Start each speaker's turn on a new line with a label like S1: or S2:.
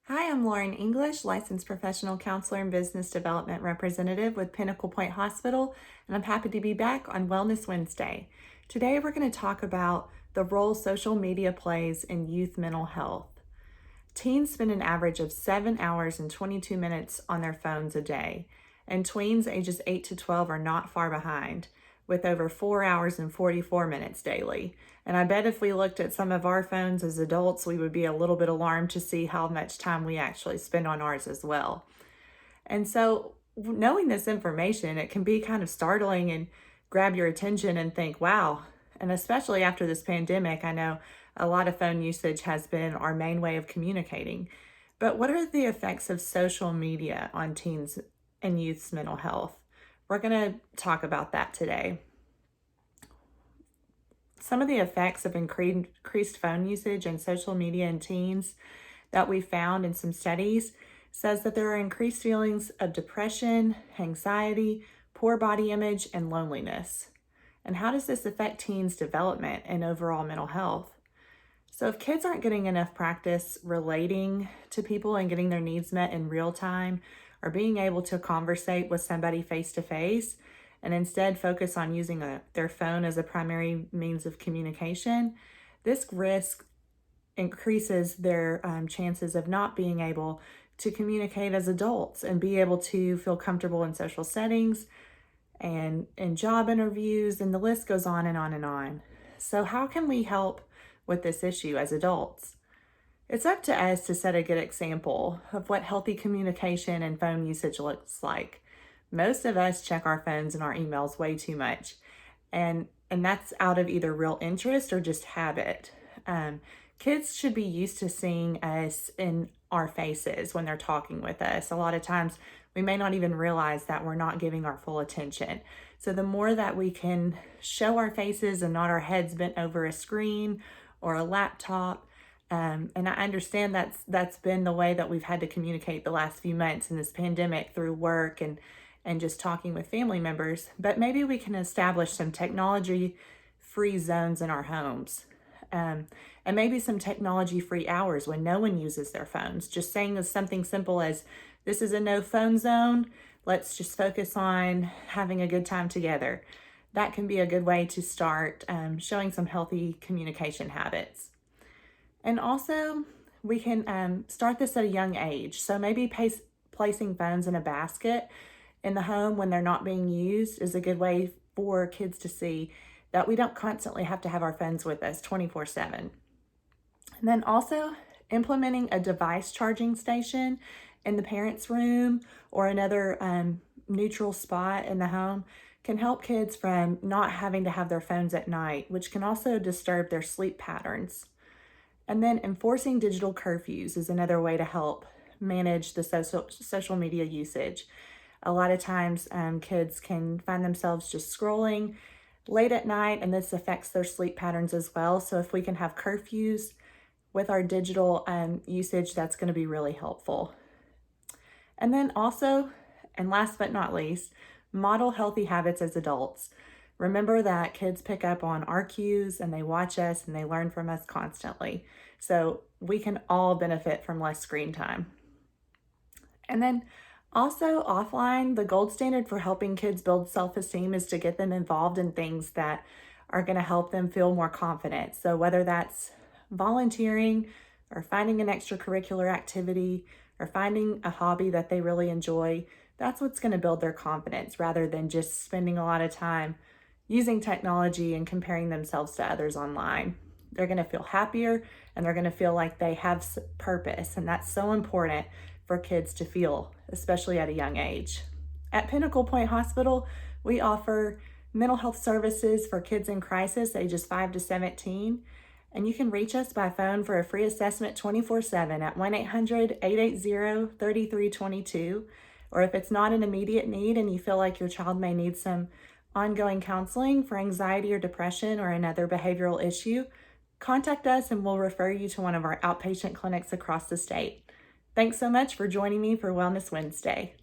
S1: Hi, I'm Lauren English, licensed professional counselor and business development representative with Pinnacle Point Hospital, and I'm happy to be back on Wellness Wednesday. Today, we're going to talk about the role social media plays in youth mental health. Teens spend an average of 7 hours and 22 minutes on their phones a day, and tweens ages 8 to 12 are not far behind, with over 4 hours and 44 minutes daily. And I bet if we looked at some of our phones as adults, we would be a little bit alarmed to see how much time we actually spend on ours as well. And so, knowing this information, it can be kind of startling and grab your attention and think, wow. And especially after this pandemic, I know a lot of phone usage has been our main way of communicating. But what are the effects of social media on teens and youth's mental health? We're going to talk about that today. Some of the effects of increased phone usage and social media in teens that we found in some studies says that there are increased feelings of depression, anxiety, poor body image, and loneliness. And how does this affect teens' development and overall mental health? So if kids aren't getting enough practice relating to people and getting their needs met in real time, or being able to conversate with somebody face to face, and instead focus on using their phone as a primary means of communication, this risk increases their chances of not being able to communicate as adults and be able to feel comfortable in social settings and in job interviews, and the list goes on and on and on. So how can we help with this issue as adults? It's up to us to set a good example of what healthy communication and phone usage looks like. Most of us check our phones and our emails way too much, and that's out of either real interest or just habit. Kids should be used to seeing us in our faces when they're talking with us. A lot of times we may not even realize that we're not giving our full attention. So the more that we can show our faces and not our heads bent over a screen or a laptop, and I understand that's been the way that we've had to communicate the last few months in this pandemic through work and just talking with family members, but maybe we can establish some technology-free zones in our homes. And maybe some technology-free hours when no one uses their phones. Just saying something simple as, this is a no phone zone, let's just focus on having a good time together. That can be a good way to start showing some healthy communication habits. And also, we can start this at a young age. So maybe placing phones in a basket in the home when they're not being used is a good way for kids to see that we don't constantly have to have our phones with us 24/7. And then also implementing a device charging station in the parents' room or another neutral spot in the home can help kids from not having to have their phones at night, which can also disturb their sleep patterns. And then enforcing digital curfews is another way to help manage the social media usage. A lot of times kids can find themselves just scrolling late at night, and this affects their sleep patterns as well. So if we can have curfews with our digital usage, that's going to be really helpful. And then also, and last but not least, model healthy habits as adults. Remember that kids pick up on our cues and they watch us and they learn from us constantly. So we can all benefit from less screen time. And then also offline, the gold standard for helping kids build self-esteem is to get them involved in things that are going to help them feel more confident. So whether that's volunteering or finding an extracurricular activity or finding a hobby that they really enjoy, that's what's going to build their confidence rather than just spending a lot of time using technology and comparing themselves to others online. They're going to feel happier and they're going to feel like they have purpose, and that's so important for kids to feel, especially at a young age. At Pinnacle Point Hospital, we offer mental health services for kids in crisis ages 5 to 17, and you can reach us by phone for a free assessment 24/7 at 1-800-880-3322, or if it's not an immediate need and you feel like your child may need some ongoing counseling for anxiety or depression or another behavioral issue, contact us and we'll refer you to one of our outpatient clinics across the state. Thanks so much for joining me for Wellness Wednesday.